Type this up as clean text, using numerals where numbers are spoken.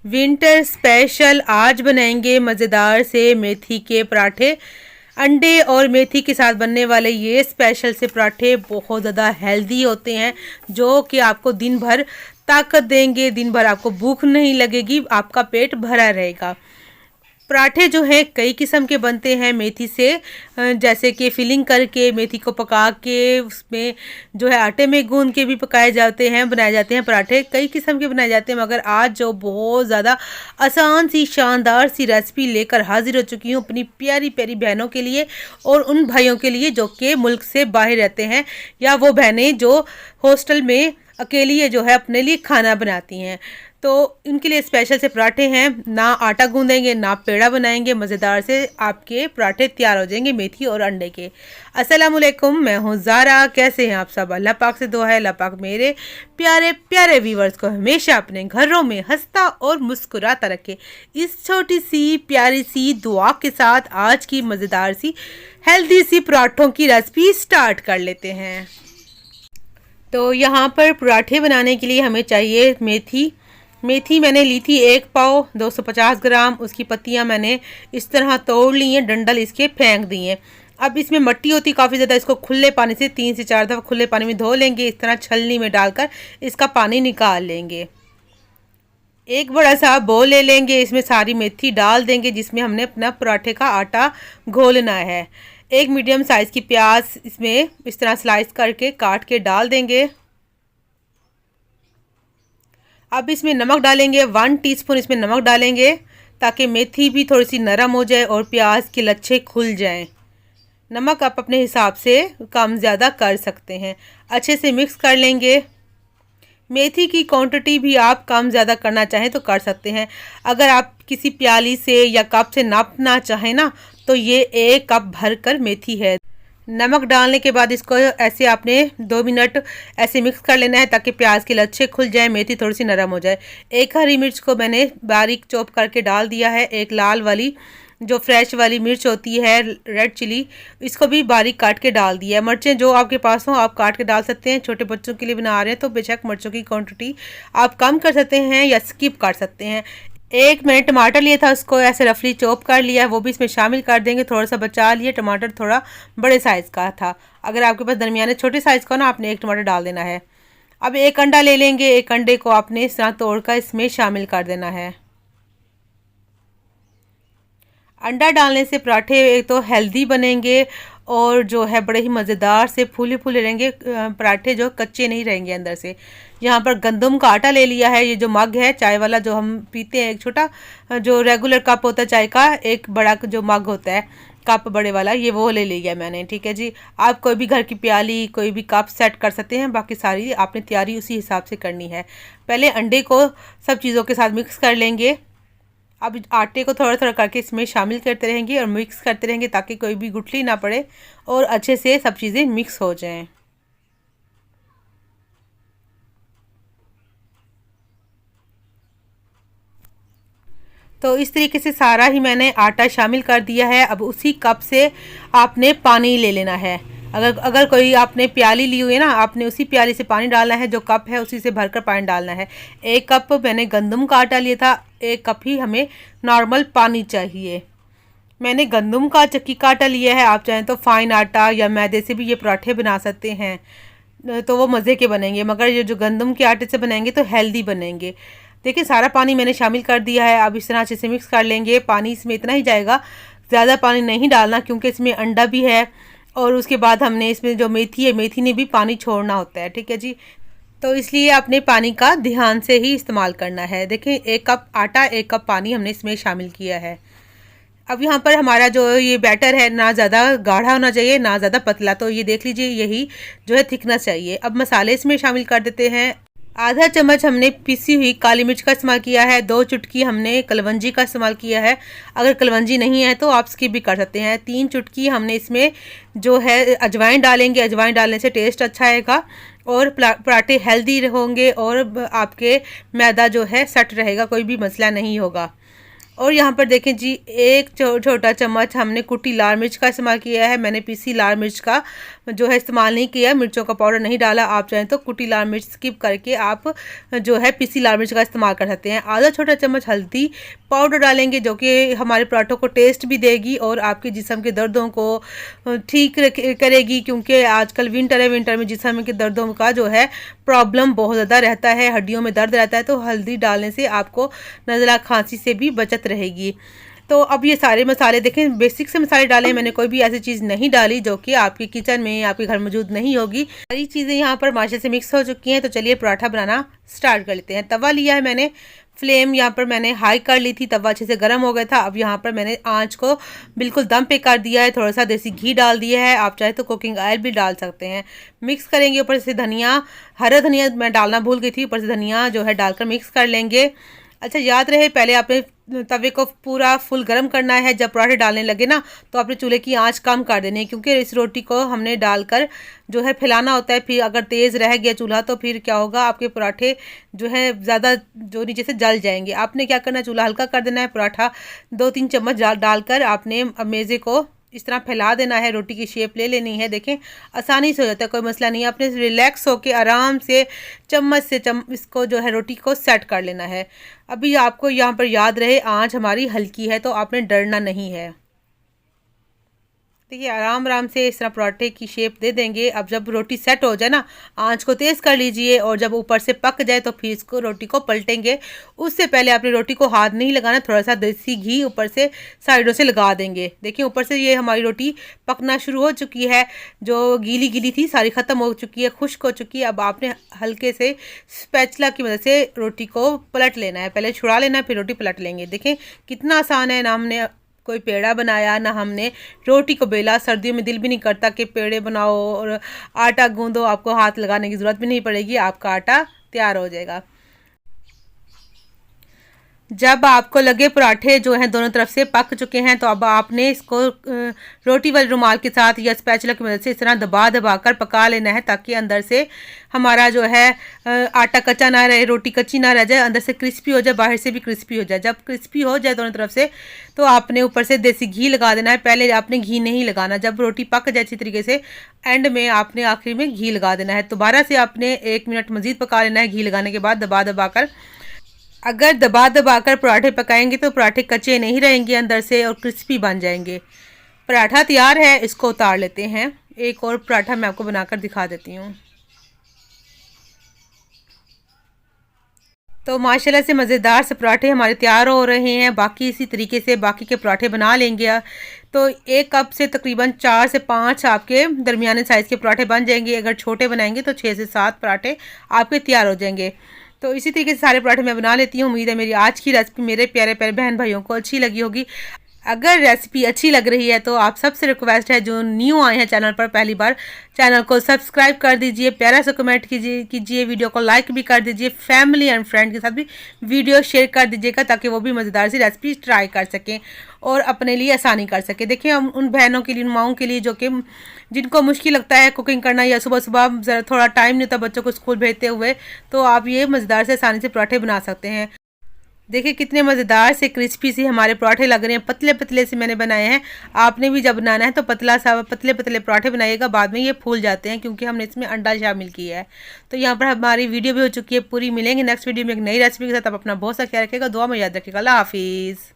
Winter special आज बनाएंगे मज़ेदार से मेथी के पराठे। अंडे और मेथी के साथ बनने वाले ये स्पेशल से पराठे बहुत ज़्यादा हेल्दी होते हैं, जो कि आपको दिन भर ताकत देंगे। दिन भर आपको भूख नहीं लगेगी, आपका पेट भरा रहेगा। पराठे जो हैं कई किस्म के बनते हैं मेथी से, जैसे कि फिलिंग करके मेथी को पका के उसमें जो है आटे में गूंद के भी पकाए जाते हैं, बनाए जाते हैं। पराठे कई किस्म के बनाए जाते हैं, मगर आज जो बहुत ज़्यादा आसान सी शानदार सी रेसिपी लेकर हाजिर हो चुकी हूँ अपनी प्यारी प्यारी बहनों के लिए और उन भाइयों के लिए जो कि मुल्क से बाहर रहते हैं, या वो बहनें जो हॉस्टल में अकेली जो है अपने लिए खाना बनाती हैं। तो इनके लिए स्पेशल से पराठे हैं। ना आटा गूंदेंगे ना पेड़ा बनाएंगे, मज़ेदार से आपके पराठे तैयार हो जाएंगे मेथी और अंडे के। अस्सलाम वालेकुम, मैं हूँ ज़ारा। कैसे हैं आप सब? अल्लाह पाक से दुआ है अल्लाह पाक मेरे प्यारे प्यारे व्यूवर्स को हमेशा अपने घरों में हंसता और मुस्कुराता रखे। इस छोटी सी प्यारी सी दुआ के साथ आज की मज़ेदार सी हेल्दी सी पराठों की रेसिपी स्टार्ट कर लेते हैं। तो यहाँ पर पराठे बनाने के लिए हमें चाहिए मेथी मैंने ली थी 1 पाव 250 ग्राम। उसकी पत्तियां मैंने इस तरह तोड़ ली हैं, डंडल इसके फेंक दिए। अब इसमें मिट्टी होती काफ़ी ज़्यादा, इसको खुले पानी से 3 से 4 दफ़ा खुले पानी में धो लेंगे। इस तरह छलनी में डालकर इसका पानी निकाल लेंगे। एक बड़ा सा बोल ले लेंगे, इसमें सारी मेथी डाल देंगे जिसमें हमने अपना पराठे का आटा घोलना है। एक मीडियम साइज़ की प्याज इसमें इस तरह स्लाइस करके काट के डाल देंगे। अब इसमें नमक डालेंगे, 1 टीस्पून इसमें नमक डालेंगे ताकि मेथी भी थोड़ी सी नरम हो जाए और प्याज के लच्छे खुल जाएं। नमक आप अपने हिसाब से कम ज़्यादा कर सकते हैं। अच्छे से मिक्स कर लेंगे। मेथी की क्वांटिटी भी आप कम ज़्यादा करना चाहें तो कर सकते हैं। अगर आप किसी प्याली से या कप से नापना चाहें ना, तो ये 1 कप भर कर मेथी है। नमक डालने के बाद इसको ऐसे आपने 2 मिनट ऐसे मिक्स कर लेना है ताकि प्याज के लच्छे खुल जाए, मेथी थोड़ी सी नरम हो जाए। एक हरी मिर्च को मैंने बारीक चॉप करके डाल दिया है। एक लाल वाली जो फ्रेश वाली मिर्च होती है, रेड चिली, इसको भी बारीक काट के डाल दिया है। मिर्चें जो आपके पास हो आप काट के डाल सकते हैं। छोटे बच्चों के लिए बना रहे हैं तो बेशक मिर्चों की क्वांटिटी आप कम कर सकते हैं या स्किप कर सकते हैं। एक मैंने टमाटर लिया था, उसको ऐसे रफली चॉप कर लिया है, वो भी इसमें शामिल कर देंगे। थोड़ा सा बचा लिए, टमाटर थोड़ा बड़े साइज़ का था। अगर आपके पास दरमियाने छोटे साइज़ का ना, आपने 1 टमाटर डाल देना है। अब 1 अंडा ले लेंगे, 1 अंडे को आपने इस तरह तोड़कर इसमें शामिल कर देना है। अंडा डालने से पराठे एक तो हेल्दी बनेंगे और जो है बड़े ही मज़ेदार से फूले फूले रहेंगे। पराठे जो कच्चे नहीं रहेंगे अंदर से। यहाँ पर गंदम का आटा ले लिया है। ये जो मग है चाय वाला जो हम पीते हैं, एक छोटा जो रेगुलर कप होता है चाय का, एक बड़ा जो मग होता है कप बड़े वाला, ये वो ले लिया मैंने। ठीक है जी, आप कोई भी घर की प्याली कोई भी कप सेट कर सकते हैं। बाकी सारी आपने तैयारी उसी हिसाब से करनी है। पहले अंडे को सब चीज़ों के साथ मिक्स कर लेंगे। अब आटे को थोड़ा थोड़ा करके इसमें शामिल करते रहेंगे और मिक्स करते रहेंगे ताकि कोई भी गुठली ना पड़े और अच्छे से सब चीज़ें मिक्स हो जाएं। तो इस तरीके से सारा ही मैंने आटा शामिल कर दिया है। अब उसी कप से आपने पानी ले लेना है। अगर कोई आपने प्याली ली हुई है ना, आपने उसी प्याली से पानी डालना है। जो कप है उसी से भरकर पानी डालना है। 1 कप मैंने गंदम का आटा लिया था, 1 कप ही हमें नॉर्मल पानी चाहिए। मैंने गंदम का चक्की का आटा लिया है। आप चाहें तो फाइन आटा या मैदे से भी ये पराठे बना सकते हैं, तो वो मज़े के बनेंगे। मगर ये जो गंदम के आटे से बनाएंगे तो हेल्दी बनेंगे। देखिए सारा पानी मैंने शामिल कर दिया है। अब इस तरह अच्छे से मिक्स कर लेंगे। पानी इसमें इतना ही जाएगा, ज़्यादा पानी नहीं डालना क्योंकि इसमें अंडा भी है और उसके बाद हमने इसमें जो मेथी है, मेथी ने भी पानी छोड़ना होता है। ठीक है जी, तो इसलिए आपने पानी का ध्यान से ही इस्तेमाल करना है। देखें 1 कप आटा 1 कप पानी हमने इसमें शामिल किया है। अब यहाँ पर हमारा जो ये बैटर है, ना ज़्यादा गाढ़ा होना चाहिए ना ज़्यादा पतला, तो ये देख लीजिए यही जो है थिकनेस चाहिए। अब मसाले इसमें शामिल कर देते हैं। आधा चम्मच हमने पिसी हुई काली मिर्च का इस्तेमाल किया है। 2 चुटकी हमने कलवंजी का इस्तेमाल किया है। अगर कलवंजी नहीं है तो आप स्किप भी कर सकते हैं। 3 चुटकी हमने इसमें जो है अजवाइन डालेंगे। अजवाइन डालने से टेस्ट अच्छा आएगा और पराठे हेल्दी होंगे और आपके मैदा जो है सेट रहेगा, कोई भी मसला नहीं होगा। और यहाँ पर देखें जी, एक छोटा चम्मच हमने कुटी लाल मिर्च का इस्तेमाल किया है। मैंने पीसी लाल मिर्च का जो है इस्तेमाल नहीं किया, मिर्चों का पाउडर नहीं डाला। आप चाहें तो कुटी लाल मिर्च स्किप करके आप जो है पीसी लाल मिर्च का इस्तेमाल कर सकते हैं। आधा छोटा चम्मच हल्दी पाउडर डालेंगे, जो कि हमारे पराठों को टेस्ट भी देगी और आपके जिस्म के दर्दों को ठीक करेगी, क्योंकि आजकल विंटर है, विंटर में जिस्म के दर्दों का जो है प्रॉब्लम बहुत ज़्यादा रहता है, हड्डियों में दर्द रहता है। तो हल्दी डालने से आपको नज़ला खांसी से भी बचत रहेगी। तो अब ये सारे मसाले देखें, बेसिक से मसाले डाले हैं मैंने, कोई भी ऐसी चीज़ नहीं डाली जो कि आपके किचन में आपके घर मौजूद नहीं होगी। सारी चीज़ें यहाँ पर माशे से मिक्स हो चुकी हैं। तो चलिए पराठा बनाना स्टार्ट कर लेते हैं। तवा लिया है मैंने, फ्लेम यहाँ पर मैंने हाई कर ली थी, तवा अच्छे से गर्म हो गया था। अब यहाँ पर मैंने आंच को बिल्कुल दम पे कर दिया है, थोड़ा सा देसी घी डाल दिया है, आप चाहे तो कुकिंग ऑयल भी डाल सकते हैं। मिक्स करेंगे, ऊपर से धनिया, हरा धनिया मैं डालना भूल गई थी, ऊपर से धनिया जो है डालकर मिक्स कर लेंगे। अच्छा, याद रहे पहले आपने तवे को पूरा फुल गर्म करना है। जब पराठे डालने लगे ना, तो आपने चूल्हे की आंच कम कर देनी है, क्योंकि इस रोटी को हमने डालकर जो है फैलाना होता है। फिर अगर तेज़ रह गया चूल्हा तो फिर क्या होगा, आपके पराठे जो है ज़्यादा जो नीचे से जल जाएंगे। आपने क्या करना है, चूल्हा हल्का कर देना है, पराठा 2-3 चम्मच डालकर आपने मेज़े को इस तरह फैला देना है, रोटी की शेप ले लेनी है। देखें आसानी से हो जाता है, कोई मसला नहीं है। आपने रिलैक्स होकर आराम से चम्मच से इसको जो है रोटी को सेट कर लेना है। अभी आपको यहाँ पर याद रहे आंच हमारी हल्की है, तो आपने डरना नहीं है। देखिए आराम आराम से इस तरह पराठे की शेप दे देंगे। अब जब रोटी सेट हो जाए ना, आंच को तेज़ कर लीजिए, और जब ऊपर से पक जाए तो फिर इसको रोटी को पलटेंगे। उससे पहले आपने रोटी को हाथ नहीं लगाना, थोड़ा सा देसी घी ऊपर से साइडों से लगा देंगे। देखिए ऊपर से ये हमारी रोटी पकना शुरू हो चुकी है, जो गीली गीली थी सारी ख़त्म हो चुकी है, खुश्क हो चुकी है। अब आपने हल्के से स्पैचुला की मदद से रोटी को पलट लेना है, पहले छुड़ा लेना है फिर रोटी पलट लेंगे। देखें कितना आसान है, ना हमने कोई पेड़ा बनाया ना हमने रोटी को बेला। सर्दियों में दिल भी नहीं करता कि पेड़े बनाओ और आटा गूंदो, आपको हाथ लगाने की ज़रूरत भी नहीं पड़ेगी, आपका आटा तैयार हो जाएगा। जब आपको लगे पराठे जो हैं दोनों तरफ से पक चुके हैं, तो अब आपने इसको रोटी वाले रुमाल के साथ या स्पैचुला की मदद से इस तरह दबा दबा कर पका लेना है, ताकि अंदर से हमारा जो है आटा कच्चा ना रहे, रोटी कच्ची ना रह जाए, अंदर से क्रिस्पी हो जाए, बाहर से भी क्रिस्पी हो जाए। जब क्रिस्पी हो जाए दोनों तरफ से, तो आपने ऊपर से देसी घी लगा देना है। पहले आपने घी नहीं लगाना, जब रोटी पक जाए अच्छी तरीके से एंड में आपने आखिर में घी लगा देना है। दोबारा से आपने 1 मिनट मज़ीद पका लेना है घी लगाने के बाद, दबा दबा कर। अगर दबा दबा कर पराठे पकाएंगे तो पराठे कच्चे नहीं रहेंगे अंदर से, और क्रिस्पी बन जाएंगे। पराठा तैयार है, इसको उतार लेते हैं। एक और पराठा मैं आपको बनाकर दिखा देती हूँ। तो माशाल्लाह से मज़ेदार से पराठे हमारे तैयार हो रहे हैं। बाकी इसी तरीके से बाकी के पराठे बना लेंगे। तो 1 कप से तकरीबन 4 से 5 आपके दरमियाने साइज़ के पराठे बन जाएंगे। अगर छोटे बनाएंगे तो 6 से 7 पराठे आपके तैयार हो जाएंगे। तो इसी तरीके से सारे पराठे मैं बना लेती हूँ। उम्मीद है मेरी आज की रेसिपी मेरे प्यारे प्यारे बहन भाइयों को अच्छी लगी होगी। अगर रेसिपी अच्छी लग रही है तो आप सबसे रिक्वेस्ट है, जो न्यू आए हैं चैनल पर पहली बार, चैनल को सब्सक्राइब कर दीजिए, प्यारा सा कमेंट कीजिए, वीडियो को लाइक भी कर दीजिए, फैमिली एंड फ्रेंड के साथ भी वीडियो शेयर कर दीजिएगा, ताकि वो भी मज़ेदार सी रेसिपी ट्राई कर सकें और अपने लिए आसानी कर सकें। देखिए हम उन बहनों के लिए, उन माओं के लिए जो कि जिनको मुश्किल लगता है कुकिंग करना, या सुबह सुबह ज़रा थोड़ा टाइम नहीं होता बच्चों को स्कूल भेजते हुए, तो आप ये मज़ेदार से आसानी से पराठे बना सकते हैं। देखिए कितने मज़ेदार से क्रिस्पी से हमारे पराठे लग रहे हैं, पतले पतले से मैंने बनाए हैं। आपने भी जब बनाना है तो पतला सा पतले पतले पराठे बनाइएगा, बाद में ये फूल जाते हैं क्योंकि हमने इसमें अंडा शामिल किया है। तो यहाँ पर हमारी वीडियो भी हो चुकी है पूरी। मिलेंगे नेक्स्ट वीडियो में एक नई रेसिपी के साथ। आप अपना बहुत सा ख्याल रखिएगा, दुआ में याद रखिएगा। अल्लाह हाफिज़।